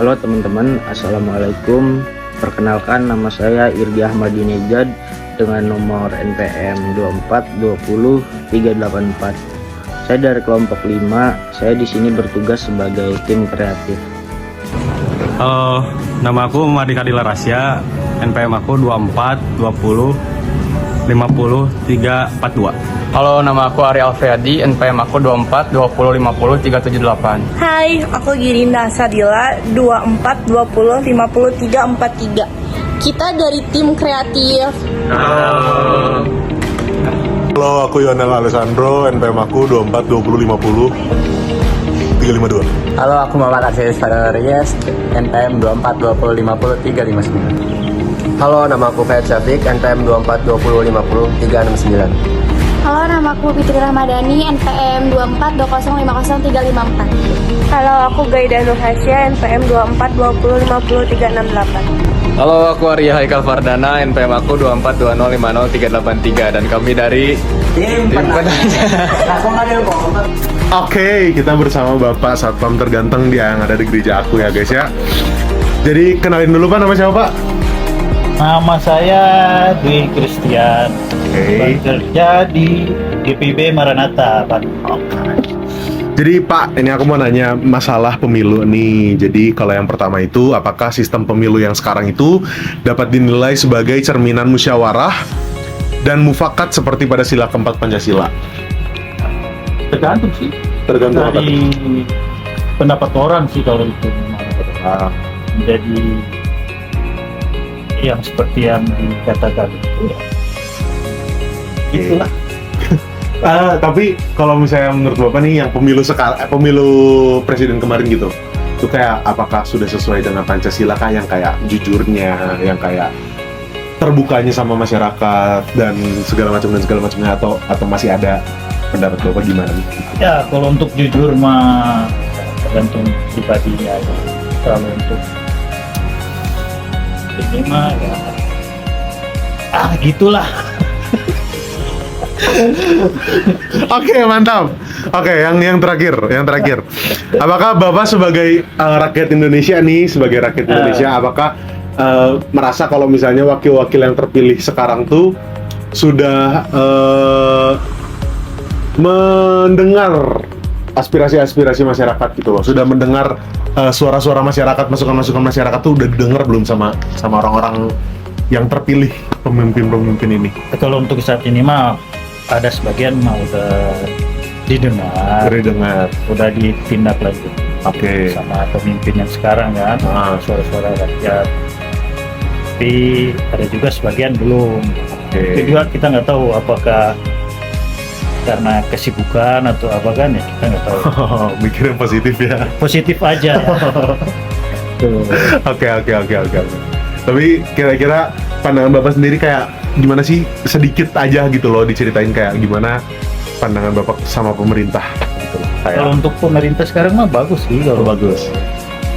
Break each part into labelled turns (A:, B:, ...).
A: Halo teman-teman, Assalamualaikum. Perkenalkan, nama saya Irgi Ahmadinejad dengan nomor NPM 2420384. Saya dari kelompok 5. Saya di sini bertugas sebagai tim kreatif.
B: Halo, nama aku Mardika Dila Rasya, NPM aku 242500342.
C: Halo, nama aku Ari Alfreadi, NPM aku 2420500378.
D: Hai, aku Girinda Sadila, 2420500343. Kita dari tim kreatif.
E: Halo, aku Yonel Alessandro, NPM aku 2420500352.
C: Halo, aku Muhammad Aziz Fadarias, NPM 2420500359.
F: Halo, nama aku Fayed Syafiq, NPM 2420500369.
G: Halo, nama aku Fitri Rahmadani, NPM 2420500354.
D: Halo, aku Gaida Nur Hasya, NPM 2420500368.
C: Halo, aku Arya Haikal Fardana, NPM aku 2420500383. Dan kami dari tim
E: Oke, kita bersama Bapak Satpam terganteng yang ada di gereja aku ya guys ya. Jadi kenalin dulu Pak, nama siapa Pak?
H: Nama saya Dwi Christian, bekerja di GPB Maranatha, Pak.
E: Jadi Pak, ini aku mau nanya masalah pemilu nih. Jadi kalau yang pertama itu, apakah sistem pemilu yang sekarang itu dapat dinilai sebagai cerminan musyawarah dan mufakat seperti pada sila keempat Pancasila?
H: Tergantung sih.
E: Tergantung apa
H: dari
E: tuh?
H: pendapat orang sih kalau itu. Jadi yang seperti yang dikatakan itu ya. Itulah.
E: Tapi kalau misalnya menurut Bapak nih yang pemilu presiden kemarin gitu, itu kayak apakah sudah sesuai dengan Pancasila kah, yang kayak jujurnya, yang kayak terbukanya sama masyarakat dan segala macamnya, atau masih ada pendapat Bapak gimana nih?
H: Ya, kalau untuk jujur mah tergantung pribadinya aja. Kalau untuk ini mah ya gitulah.
E: Oke, mantap. Oke, yang terakhir. Apakah Bapak sebagai rakyat Indonesia nih, apakah merasa kalau misalnya wakil-wakil yang terpilih sekarang tuh sudah mendengar aspirasi-aspirasi masyarakat gitu loh, sudah mendengar suara-suara masyarakat, masukan-masukan masyarakat tuh udah didengar belum sama orang-orang yang terpilih, pemimpin ini?
H: Kalau untuk saat ini mah ada sebagian mah udah didengar, udah ditindaklanjuti sama pemimpin yang sekarang kan, suara-suara rakyat. Tapi ada juga sebagian belum. Itu juga kita nggak tahu apakah karena kesibukan atau apa kan ya, kita nggak tahu.
E: Mikirnya positif ya.
H: Positif aja.
E: Oke. Tapi kira-kira pandangan Bapak sendiri kayak gimana sih, sedikit aja gitu loh diceritain kayak gimana pandangan Bapak sama pemerintah gitu.
H: Kalau untuk pemerintah sekarang mah bagus sih, kalau
E: bagus.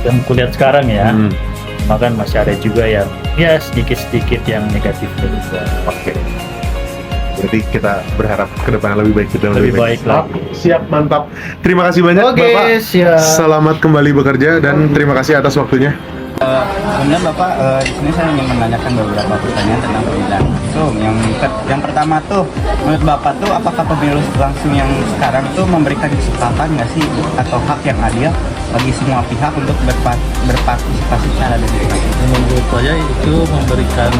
H: Yang kulihat sekarang ya. Makan masih ada juga yang ya sedikit-sedikit yang negatif juga.
E: Oke. Berarti kita berharap ke depan lebih baik,
H: lebih baik lagi.
E: Siap, mantap. Terima kasih banyak Bapak.
H: Siap.
E: Selamat kembali bekerja dan terima kasih atas waktunya.
I: Kemudian Bapak, di sini saya ingin menanyakan beberapa pertanyaan tentang pemilihan langsung. Yang pertama tuh, menurut Bapak tuh apakah pemilu langsung yang sekarang tuh memberikan kesempatan nggak sih atau hak yang adil bagi semua pihak untuk berpartisipasi secara demokratis?
J: Menurut saya itu memberikan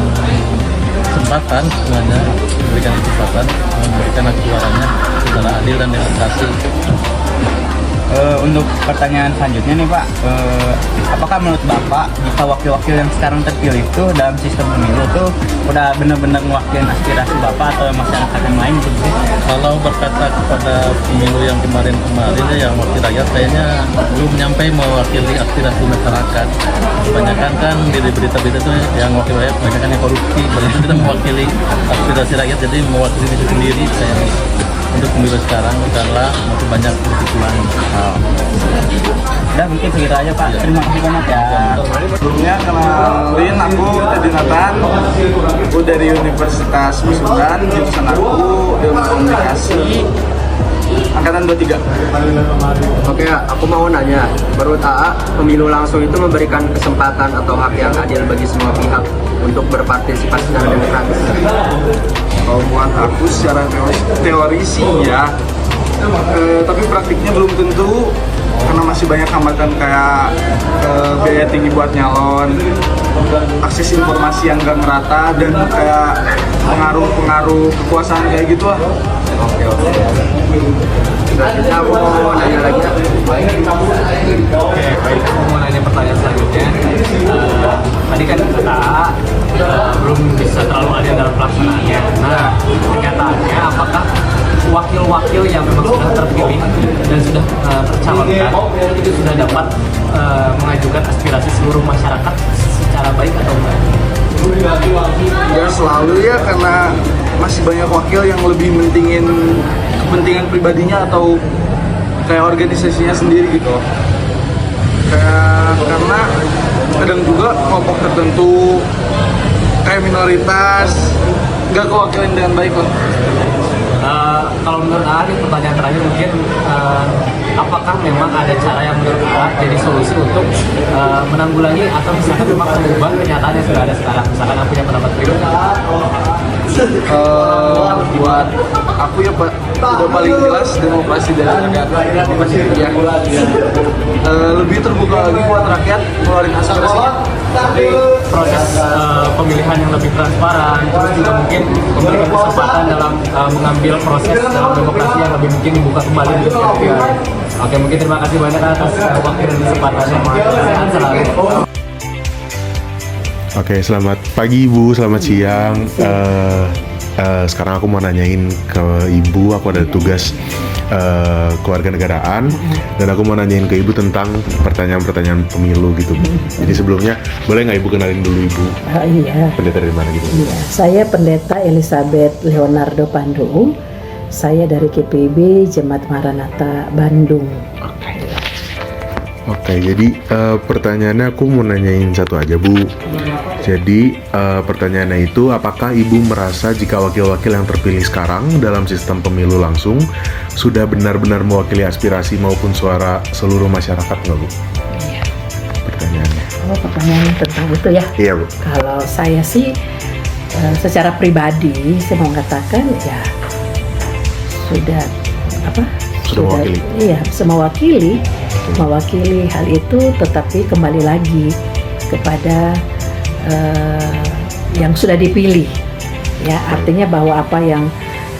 J: kesempatan, semuanya memberikan hak suaranya secara adil dan demokrasi.
I: Untuk pertanyaan selanjutnya nih Pak, apakah menurut Bapak jika wakil-wakil yang sekarang terpilih itu dalam sistem pemilu tuh udah benar-benar mewakili aspirasi Bapak atau masyarakat yang lain gitu sih?
J: Kalau berkata kepada pemilu yang kemarin ya, yang wakil rakyat kayaknya belum nyampe mewakili aspirasi masyarakat. Kebanyakan kan di berita-berita itu yang wakil rakyat kebanyakan yang korupsi, berarti tidak mewakili aspirasi rakyat, jadi mewakili diri sendiri. Untuk pemilu sekarang karena masih banyak kebutuhan.
I: Udah mungkin segitu aja Pak. Terima kasih banyak ya.
K: Sebelumnya kenalin, aku Teddy Nathan, aku dari Universitas Masukan, jurusan aku ilmu komunikasi. angkatan 23.
F: Oke, aku mau nanya, menurut AA, pemilu langsung itu memberikan kesempatan atau hak yang adil bagi semua pihak untuk berpartisipasi secara demokratis?
K: Kalau buat aku secara teori sih ya, tapi praktiknya belum tentu karena masih banyak hambatan kayak biaya tinggi buat nyalon, akses informasi yang gak merata, dan kayak pengaruh kekuasaan kayak gitu lah.
F: Oke. Selanjutnya aku mau nanya lagi.
C: Oke, baik. Aku mau nanya pertanyaan selanjutnya. Tadi kan kata belum bisa terlalu adil dalam pelaksanaannya. Nah, kenyataannya apakah wakil-wakil yang memang sudah terpilih dan sudah tercalonkan itu sudah dapat mengajukan aspirasi seluruh masyarakat secara baik atau enggak?
K: Ya selalu ya, karena masih banyak wakil yang lebih mentingin kepentingan pribadinya atau kayak organisasinya sendiri gitu. Karena kadang juga kelompok tertentu kayak minoritas nggak kewakilin dengan baik lah.
C: Kalau menurut Aa, ini pertanyaan terakhir mungkin, apakah memang ada cara yang menurut Aa jadi solusi untuk menanggulangi atau misalkan memang mengubah kenyataan yang sudah ada sekarang? Misalkan aku punya pendapat pribadi.
K: Buat aku ya Pak, udah paling jelas demokrasi dari negara, demokrasi ya. Lebih terbuka lagi buat rakyat ngeluarin aspirasinya.
C: Proses pemilihan yang lebih transparan, terus juga mungkin memberikan kesempatan dalam mengambil proses dalam demokrasi yang lebih mungkin dibuka kembali untuk rakyat. Oke, mungkin terima kasih banyak atas waktu dan kesempatannya. Sehat selalu.
E: Oke, selamat pagi Ibu, selamat siang. Sekarang aku mau nanyain ke Ibu, aku ada tugas kewarganegaraan, dan aku mau nanyain ke Ibu tentang pertanyaan-pertanyaan pemilu gitu. Jadi sebelumnya, boleh nggak Ibu kenalin dulu Ibu?
L: Iya.
E: Pendeta dari mana gitu?
L: Iya, saya Pendeta Elizabeth Leonardo Pandu. Saya dari KPB Jemaat Maranatha Bandung.
E: Oke, jadi pertanyaannya aku mau nanyain satu aja Bu. Jadi pertanyaannya itu, apakah Ibu merasa jika wakil-wakil yang terpilih sekarang dalam sistem pemilu langsung sudah benar-benar mewakili aspirasi maupun suara seluruh masyarakat nggak Bu?
L: Iya.
E: Pertanyaannya.
L: Oh, pertanyaan tentang itu ya?
E: Iya Bu.
L: Kalau saya sih secara pribadi saya mau mengatakan ya sudah
E: mewakili.
L: Iya, mewakili hal itu, tetapi kembali lagi kepada yang sudah dipilih. Ya, artinya bahwa apa yang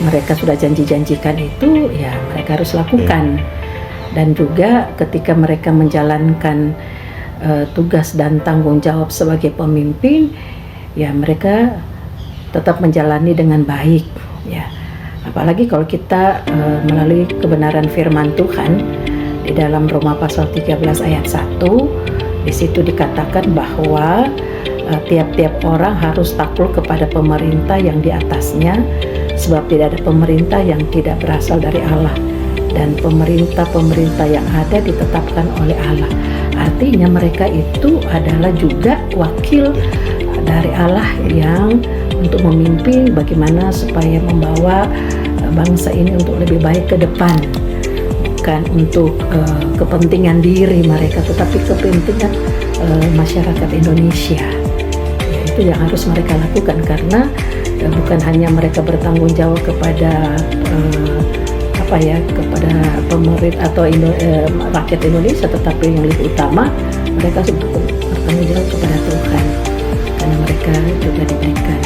L: mereka sudah janji-janjikan itu ya mereka harus lakukan. Dan juga ketika mereka menjalankan tugas dan tanggung jawab sebagai pemimpin, ya mereka tetap menjalani dengan baik, ya. Apalagi kalau kita melalui kebenaran firman Tuhan di dalam Roma pasal 13 ayat 1, di situ dikatakan bahwa tiap-tiap orang harus takluk kepada pemerintah yang di atasnya, sebab tidak ada pemerintah yang tidak berasal dari Allah, dan pemerintah-pemerintah yang ada ditetapkan oleh Allah. Artinya mereka itu adalah juga wakil dari Allah yang untuk memimpin bagaimana supaya membawa bangsa ini untuk lebih baik ke depan, bukan untuk kepentingan diri mereka, tetapi kepentingan masyarakat Indonesia. Ya, itu yang harus mereka lakukan, karena bukan hanya mereka bertanggung jawab kepada kepada pemerintah atau rakyat Indonesia, tetapi yang lebih utama mereka sudah bertanggung jawab kepada Tuhan, karena mereka juga diberikan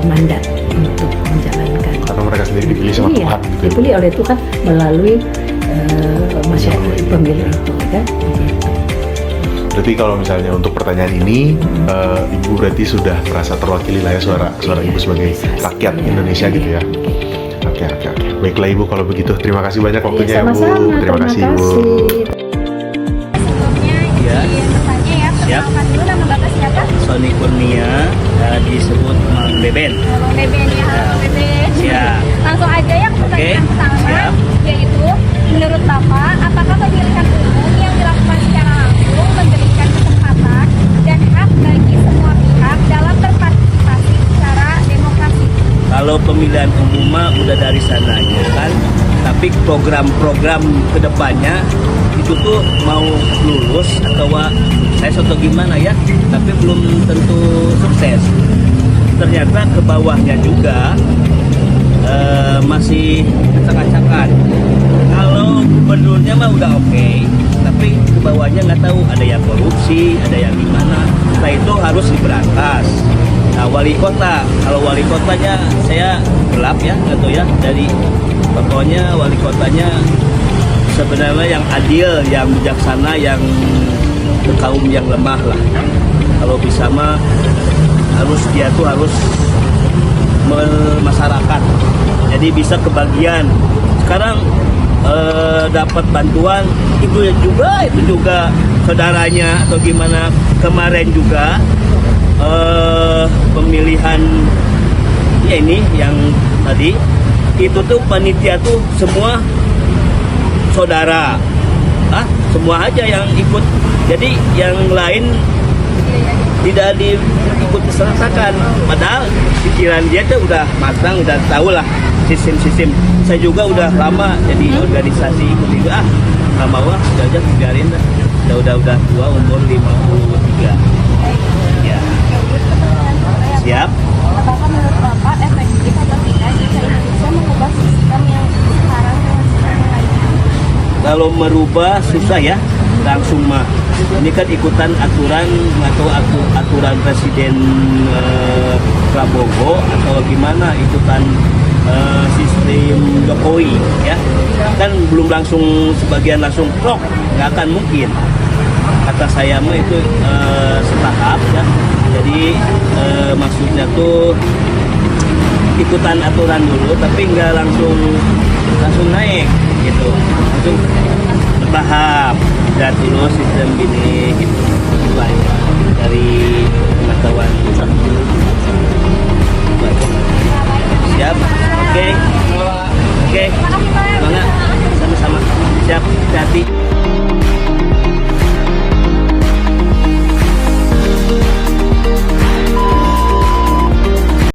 L: mandat untuk menjalankan.
E: Karena mereka sendiri dipilih sama Tuhan. Gitu.
L: Dipilih oleh Tuhan melalui masyarakat pemilih itu, kan? Begitu.
E: Berarti kalau misalnya untuk pertanyaan ini, Ibu berarti sudah merasa terwakili lah ya suara Ibu sebagai rakyat Indonesia gitu ya. Oke. Baiklah Ibu, kalau begitu terima kasih banyak waktunya
L: sama-sama,
E: Ibu. Terima kasih Ibu.
G: Sebelumnya bertanya ya, perkenalkan dulu nama Bapak siapa?
M: Sony Kurnia, disebut Mang Beben.
G: Bang Beben ya, Bang Beben.
M: Siap.
G: Langsung aja ya ke pertanyaan pertama, yaitu menurut Bapak, apakah pemilihan umum yang dilakukan secara langsung memberikan kesempatan dan hak bagi semua pihak dalam berpartisipasi secara demokrasi?
M: Kalau pemilihan umum mah udah dari sananya kan, tapi program-program kedepannya itu tuh mau lulus atau sukses atau gimana ya, tapi belum tentu sukses. Ternyata ke bawahnya juga masih acak-acakan. Kalau gubernurnya mah udah oke, tapi ke bawahnya nggak tahu, ada yang korupsi, ada yang gimana. Nah itu harus diberantas. Nah wali kota, kalau wali kotanya saya gelap ya, nggak tahu ya. Dari pokoknya wali kotanya sebenarnya yang adil, yang bijaksana, yang kaum yang lemah lah. Kalau bisa mah harus dia tuh harus masyarakat, jadi bisa kebagian. Sekarang dapat bantuan itu juga saudaranya atau gimana. Kemarin juga pemilihan ya ini yang tadi itu tuh panitia tuh semua saudara, semua aja yang ikut, jadi yang lain tidak diikut disertakan, padahal pikiran dia tuh udah matang, udah tahu lah sistem-sistem. Saya juga udah lama jadi organisasi ikut juga, nggak mau udah aja biarin dah. Udah tua, umur 53 ya. Siap.
G: Apakah menurut Bapak efektif atau tidak jika Indonesia mengubah sistem yang sekarang dengan sistem yang lainnya?
M: Kalau merubah susah ya, langsung mah. Ini kan ikutan aturan atau aturan Presiden Prabowo atau gimana, ikutan sistem Jokowi ya. Kan belum langsung sebagian langsung prok, nggak akan mungkin. Kata saya mah itu setahap ya. Jadi maksudnya tuh ikutan aturan dulu, tapi nggak langsung naik gitu, langsung bertahap. Lihat dulu sistem gini gitu, dari pengetahuan. Siap, oke, semangat, sama-sama, siap, hati-hati.